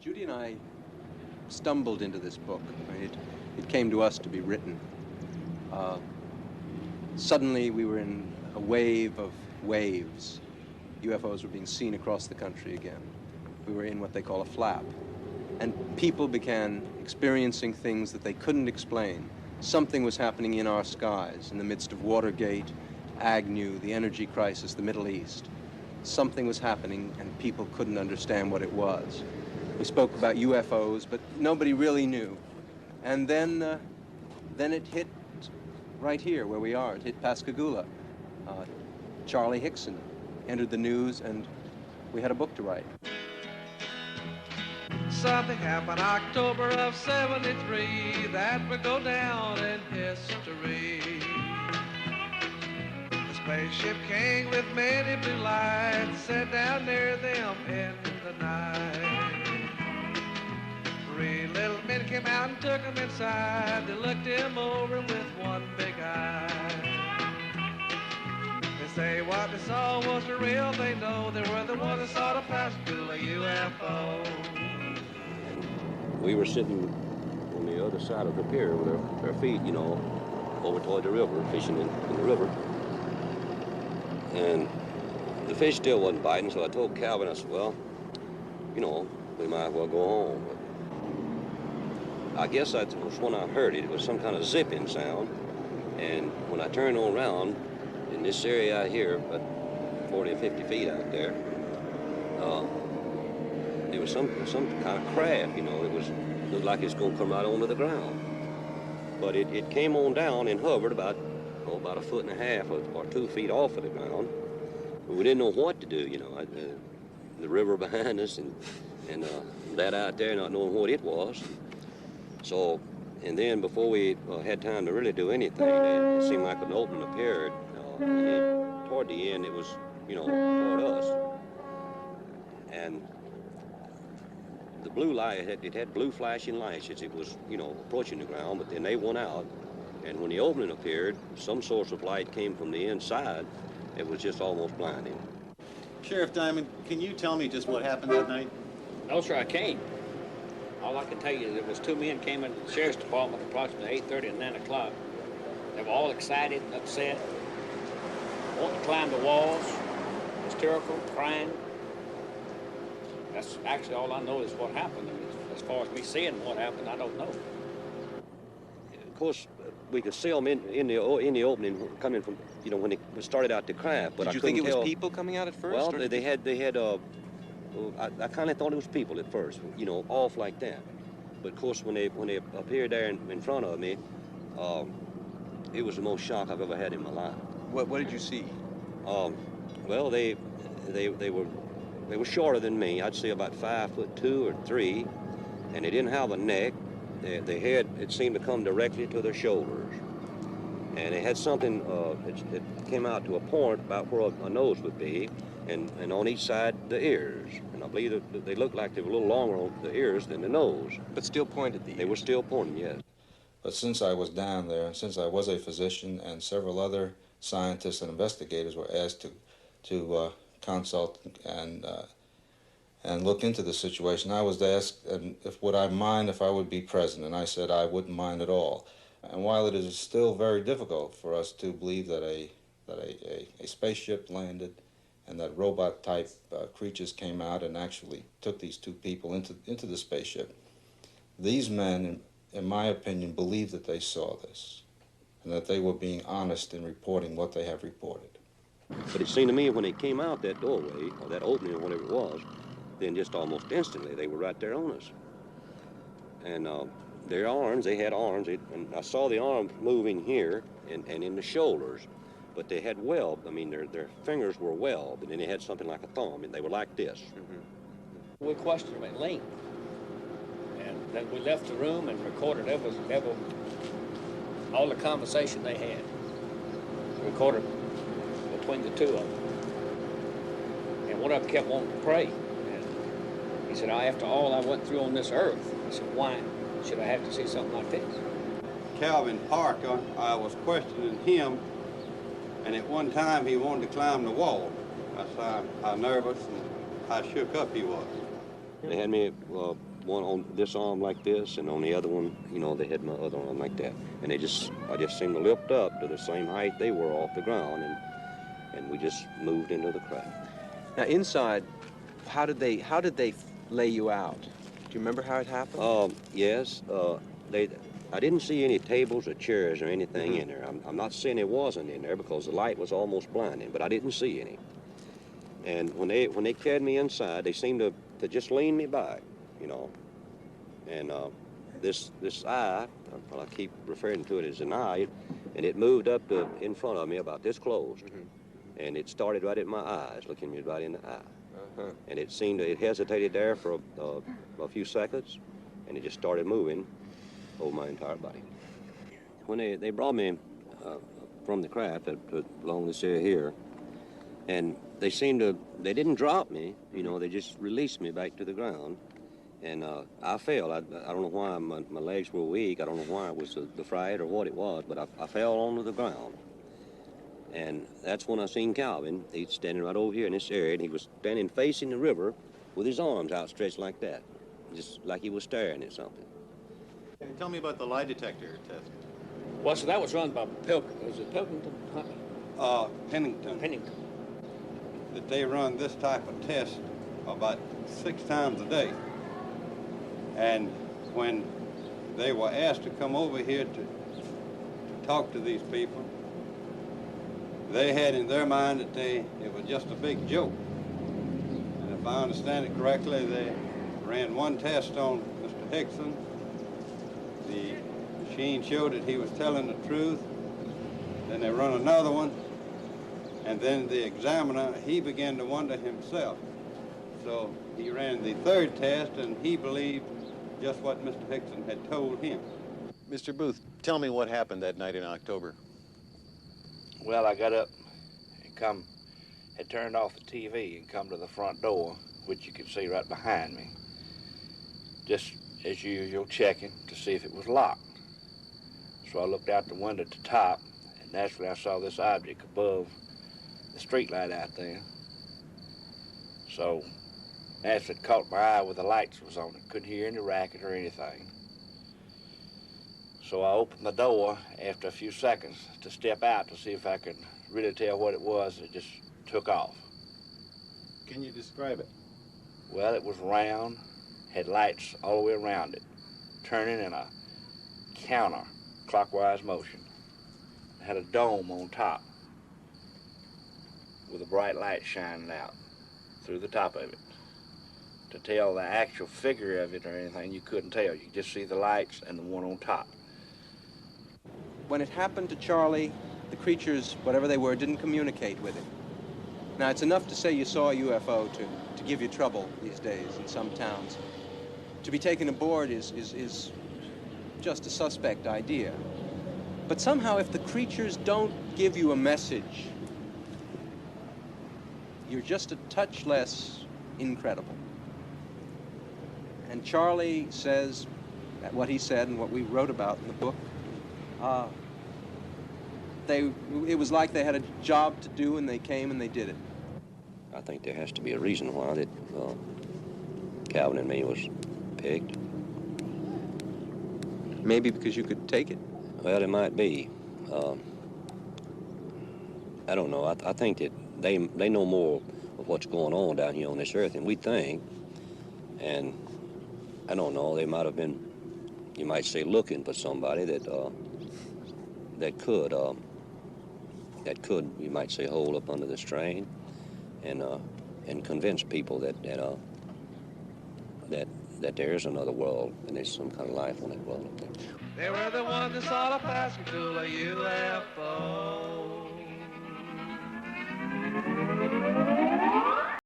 Judy and I stumbled into this book. It came to us to be written. Suddenly we were in a wave of waves. UFOs were being seen across the country again. We were in what they call a flap. And people began experiencing things that they couldn't explain. Something was happening in our skies in the midst of Watergate, Agnew, the energy crisis, the Middle East. Something was happening and people couldn't understand what it was. We spoke about UFOs, but nobody really knew. And then it hit right here where we are. It hit Pascagoula. Charlie Hickson entered the news, and we had a book to write. Something happened October of '73 that would go down in history. The spaceship came with many blue lights set down near them in the night. 3 little men came out and took him inside. They looked him over with one big eye. They say what they saw was the real thing, though. They were the ones that saw the Pascagoula UFO. We were sitting on the other side of the pier with our feet, you know, over toward the river, fishing in the river. And the fish still wasn't biting, so I told Calvin, I said, well, you know, we might as well go home. But I guess that was when I heard it. It was some kind of zipping sound. And when I turned around, in this area out here, about 40 or 50 feet out there, there was some kind of craft, you know. It looked like it's going to come right onto the ground. But it came on down and hovered about a 1.5 foot or 2 feet off of the ground. We didn't know what to do, you know. The river behind us and that out there not knowing what it was. So, and then before we had time to really do anything, it seemed like an opening appeared. And toward the end, it was, you know, toward us. And the blue light, it had blue flashing lights as it was, you know, approaching the ground, but then they went out. And when the opening appeared, some source of light came from the inside. It was just almost blinding. Sheriff Diamond, can you tell me just what happened that night? No, sir, I can't. All I can tell you is there was 2 men came into the sheriff's department approximately 8:30 and 9 o'clock. They were all excited, upset, wanting to climb the walls, hysterical, crying. That's actually all I know is what happened. I mean, as far as me seeing what happened, I don't know. Of course, we could see them in the opening coming from, you know, when it started out to craft. But Did you think it was people coming out at first? Well, they had I kind of thought it was people at first, you know, off like that. But of course, when they appeared there in front of me, it was the most shock I've ever had in my life. What did you see? Well, they were shorter than me. I'd say about 5'2" or 3", and they didn't have a neck. Their head, it seemed to come directly to their shoulders, and they had something. It came out to a point about where a nose would be, and on each side the ears. And I believe that they looked like they were a little longer on the ears than the nose. But still pointed the ears. They were still pointing, yes. But since I was down there, and since I was a physician, and several other scientists and investigators were asked to consult and look into the situation, I was asked would I mind if I would be present, and I said I wouldn't mind at all. And while it is still very difficult for us to believe that a spaceship landed and that robot-type creatures came out and actually took these 2 people into the spaceship, these men, in my opinion, believed that they saw this and that they were being honest in reporting what they have reported. But it seemed to me when they came out that doorway, or that opening or whatever it was, then just almost instantly they were right there on us. And their arms, they had arms, and I saw the arms moving here and in the shoulders, but they had webbed. I mean, their fingers were webbed, and then they had something like a thumb, and they were like this. We questioned them at length, and then we left the room and recorded all the conversation they had. Recorded between the 2 of them. And one of them kept wanting to pray. And he said, after all I went through on this earth, I said, why should I have to see something like this? Calvin Parker, I was questioning him, and at one time he wanted to climb the wall. That's how nervous and how shook up he was. They had me one on this arm like this, and on the other one, you know, they had my other arm like that. And I just seemed to lift up to the same height they were off the ground, and we just moved into the craft. Now inside, how did they lay you out? Do you remember how it happened? Yes. I didn't see any tables or chairs or anything in there. I'm not saying there wasn't in there because the light was almost blinding, but I didn't see any. And when they carried me inside, they seemed to just lean me back, you know. And this eye, well, I keep referring to it as an eye, and it moved up to in front of me about this close. And it started right at my eyes, looking me right in the eye. And it hesitated there for a few seconds, and it just started moving over my entire body. When they brought me from the craft along this area here, and they didn't drop me, you know, they just released me back to the ground. And I fell. I don't know why my legs were weak. I don't know why it was the fright or what it was, but I fell onto the ground. And that's when I seen Calvin. He's standing right over here in this area, and he was standing facing the river with his arms outstretched like that, just like he was staring at something. Tell me about the lie detector test. Well, so that was run by Pilkington. Was it Pilkington? Huntley? Pennington. That they run this type of test about 6 times a day. And when they were asked to come over here to talk to these people, they had in their mind that it was just a big joke. And if I understand it correctly, they ran one test on Mr. Hickson. The machine showed that he was telling the truth. Then they run another one. And then the examiner, he began to wonder himself. So he ran the third test, and he believed just what Mr. Hickson had told him. Mr. Booth, tell me what happened that night in October. Well, I got up and had turned off the TV and come to the front door, which you could see right behind me. Just as usual, checking to see if it was locked. So I looked out the window at the top, and naturally I saw this object above the street light out there. So naturally it caught my eye with the lights was on it. Couldn't hear any racket or anything. So I opened the door after a few seconds to step out to see if I could really tell what it was. It just took off. Can you describe it? Well, it was round, had lights all the way around it, turning in a counter-clockwise motion. It had a dome on top with a bright light shining out through the top of it. To tell the actual figure of it or anything, you couldn't tell. You could just see the lights and the one on top. When it happened to Charlie, the creatures, whatever they were, didn't communicate with him. Now, it's enough to say you saw a UFO to give you trouble these days in some towns. To be taken aboard is just a suspect idea. But somehow, if the creatures don't give you a message, you're just a touch less incredible. And Charlie says what he said and what we wrote about in the book. It was like they had a job to do, and they came and they did it. I think there has to be a reason why that Calvin and me was picked. Maybe because you could take it. Well, it might be. I don't know. I think that they know more of what's going on down here on this earth than we think. And I don't know, they might have been, you might say, looking for somebody that could, you might say, hold up under the strain and convince people that there is another world and there's some kind of life on that world up there. They were the ones that saw the Pascagoula UFO.